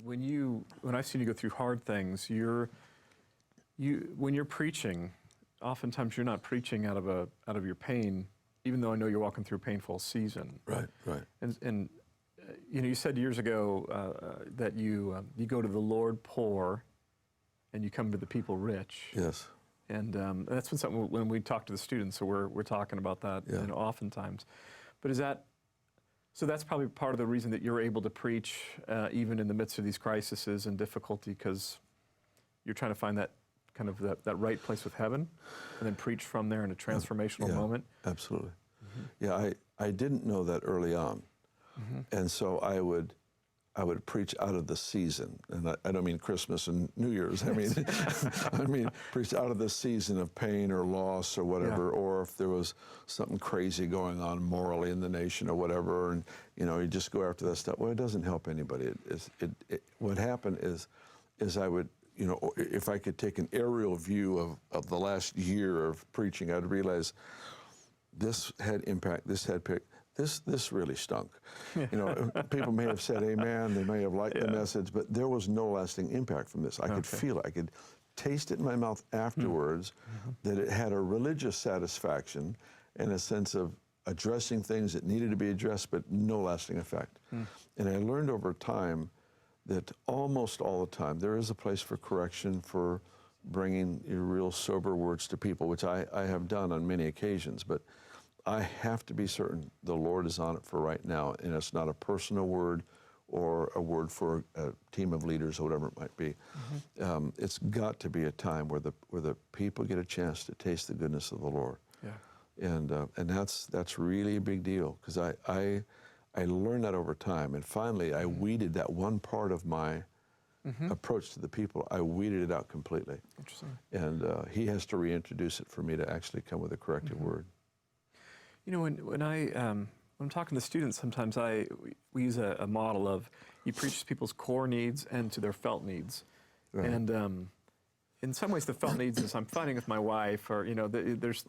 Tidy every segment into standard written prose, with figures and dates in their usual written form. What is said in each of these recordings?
when I've seen you go through hard things, when you're preaching, oftentimes you're not preaching out of your pain, even though I know you're walking through a painful season. Right. And you said years ago that you go to the Lord poor, and you come to the people rich. Yes. And that's been something when we talk to the students, so we're talking about that oftentimes. But so that's probably part of the reason that you're able to preach even in the midst of these crises and difficulty, because you're trying to find that kind of that right place with heaven, and then preach from there in a transformational moment. Absolutely. Yeah, I didn't know that early on, and so I would preach out of the season, and I don't mean Christmas and New Year's. I mean, preach out of the season of pain or loss or whatever, or if there was something crazy going on morally in the nation or whatever, and you just go after that stuff. Well, it doesn't help anybody. What happened is I would, if I could take an aerial view of the last year of preaching, I'd realize this had impact. This had pick. This really stunk. People may have said amen, they may have liked the message, but there was no lasting impact from this. I could feel it. I could taste it in my mouth afterwards, that it had a religious satisfaction and a sense of addressing things that needed to be addressed, but no lasting effect. And I learned over time that almost all the time there is a place for correction, for bringing real sober words to people, which I have done on many occasions, but I have to be certain the Lord is on it for right now, and it's not a personal word or a word for a team of leaders or whatever it might be. It's got to be a time where the people get a chance to taste the goodness of the Lord. Yeah. And that's really a big deal, because I learned that over time, and finally I weeded that one part of my approach to the people. I weeded it out completely. Interesting. And he has to reintroduce it for me to actually come with a corrective word. When I'm talking to students, sometimes we use a model of you preach to people's core needs and to their felt needs, and in some ways the felt needs is I'm fighting with my wife, or there's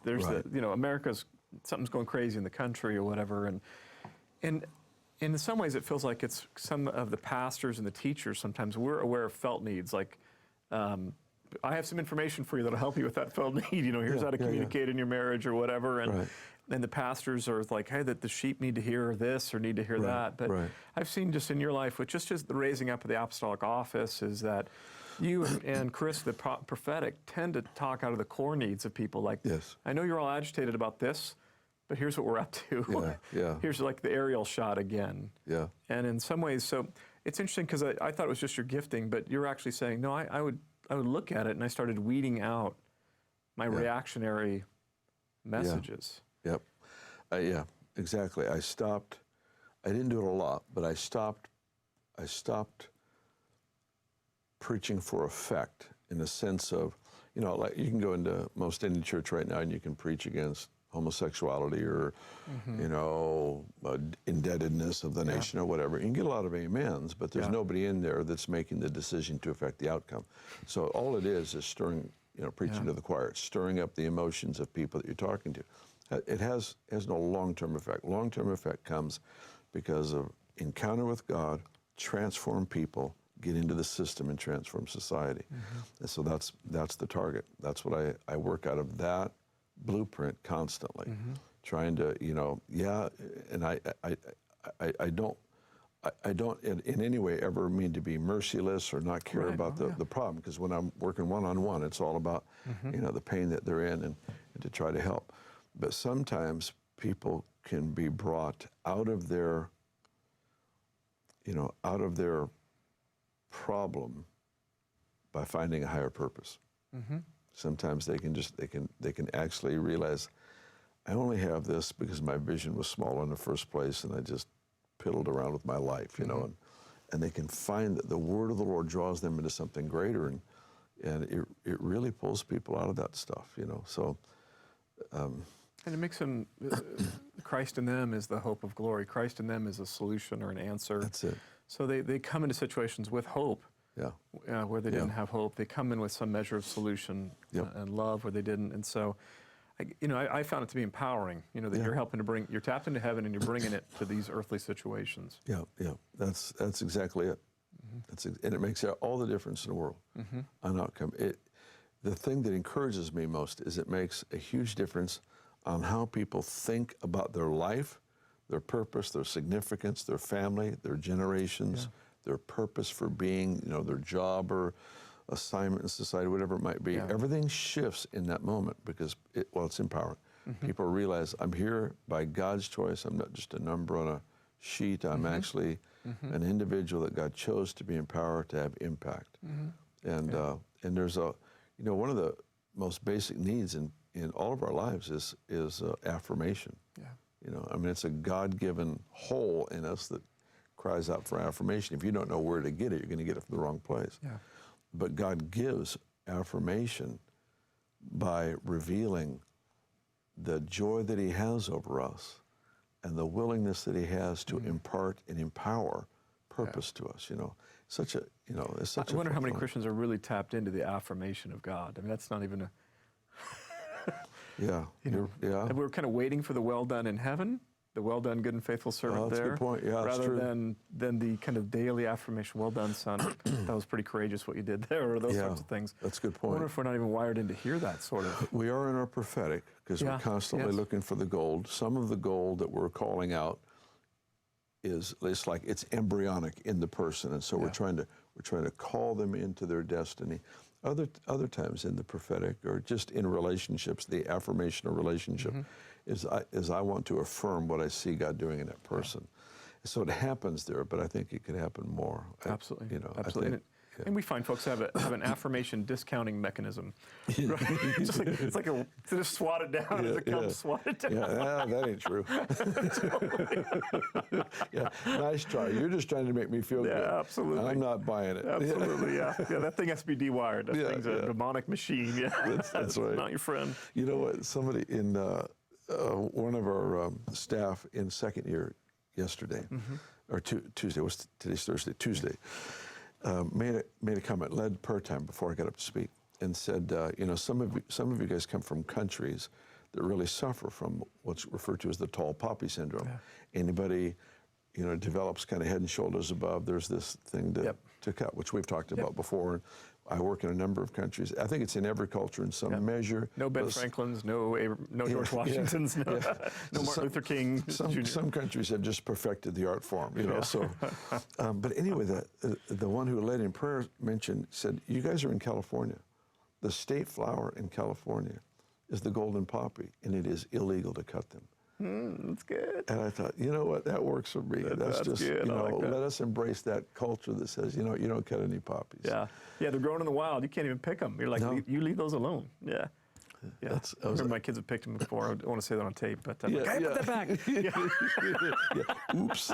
America's, something's going crazy in the country or whatever, and in some ways it feels like it's some of the pastors and the teachers, sometimes we're aware of felt needs, like I have some information for you that'll help you with that felt need. Here's how to communicate in your marriage or whatever. And the pastors are like, hey, that the sheep need to hear this or need to hear that. But I've seen just in your life, with just the raising up of the apostolic office, is that you and Chris, the prophetic, tend to talk out of the core needs of people. Like, I know you're all agitated about this, but here's what we're up to. Here's like the aerial shot again. And in some ways, so it's interesting, because I thought it was just your gifting, but you're actually saying, no, I would look at it, and I started weeding out my reactionary messages. Yeah, exactly. I didn't do it a lot, but I stopped preaching for effect, in the sense of, like you can go into most any church right now and you can preach against homosexuality or, indebtedness of the nation or whatever. You can get a lot of amens, but there's nobody in there that's making the decision to affect the outcome. So all it is stirring, preaching to the choir. It's stirring up the emotions of people that you're talking to. It has no long-term effect. Long-term effect comes because of encounter with God, transform people, get into the system, and transform society. And so that's the target. That's what I work out of, that blueprint constantly, trying to, and I don't in any way ever mean to be merciless or not care about the problem, because when I'm working one-on-one, it's all about, the pain that they're in and to try to help. But sometimes people can be brought out of their problem by finding a higher purpose. Sometimes they can actually realize, I only have this because my vision was small in the first place, and I just piddled around with my life, and they can find that the word of the Lord draws them into something greater, and it really pulls people out of that stuff, So. And it makes them, Christ in them is the hope of glory. Christ in them is a solution or an answer. That's it. So they come into situations with hope, where they didn't have hope. They come in with some measure of solution and love where they didn't. And so, I found it to be empowering, that you're helping to you're tapped into heaven and you're bringing it to these earthly situations. That's exactly it. And it makes all the difference in the world on outcome. The thing that encourages me most is it makes a huge difference on how people think about their life, their purpose, their significance, their family, their generations, their purpose for being, their job or assignment in society, whatever it might be. Yeah. Everything Everything shifts in that moment because, it's empowering. People realize I'm here by God's choice. I'm not just a number on a sheet. I'm actually an individual that God chose to be empowered to have impact. And there's one of the most basic needs in all of our lives is affirmation. Yeah. It's a God-given hole in us that cries out for affirmation. If you don't know where to get it, you're going to get it from the wrong place. Yeah. But God gives affirmation by revealing the joy that He has over us and the willingness that He has to impart and empower purpose to us. Such a it's such. I wonder how many Christians are really tapped into the affirmation of God. I mean, that's not even a. And we're kind of waiting for the well done in heaven, the well done, good and faithful servant that's there. a good point. Yeah, rather that's true. than the kind of daily affirmation, well done, son. That was pretty courageous what you did there, or those sorts of things. That's a good I point. wonder if we're not even wired in to hear that sort of. We are in our prophetic because we're constantly looking for the gold. Some of the gold that we're calling out it's embryonic in the person, and so we're trying to call them into their destiny. Other times in the prophetic or just in relationships, the affirmation of relationship is I want to affirm what I see God doing in that person. So it happens there, but I think it could happen more. Absolutely. Absolutely. And we find folks have an affirmation discounting mechanism. Right? It's like just swat it down as it comes, swat it down. That ain't true. Nice try. You're just trying to make me feel good. Yeah, absolutely. I'm not buying it. Absolutely, yeah. That thing has to be dewired. That thing's a demonic machine. Yeah, that's right. Not your friend. You know what? Somebody in one of our staff in second year yesterday, or Tuesday. Today's Thursday. Tuesday. Made a comment, led prayer time before I got up to speak, and said, some of you guys come from countries that really suffer from what's referred to as the tall poppy syndrome. Yeah. Anybody, develops kind of head and shoulders above, there's this thing to cut, which we've talked about before. I work in a number of countries. I think it's in every culture in some measure. No Ben Franklins, no George Washingtons, no Martin Luther King. Some countries have just perfected the art form, So, but anyway, the one who led in prayer said, "You guys are in California. The state flower in California is the golden poppy, and it is illegal to cut them." That's good. And I thought, you know what, that works for me. That's just, good. Let us embrace that culture that says, you don't cut any poppies. Yeah, they're growing in the wild. You can't even pick them. You're like, you leave those alone. Yeah. Yeah. I remember my kids have picked them before. I don't want to say that on tape, but I'm like, put that back. Oops.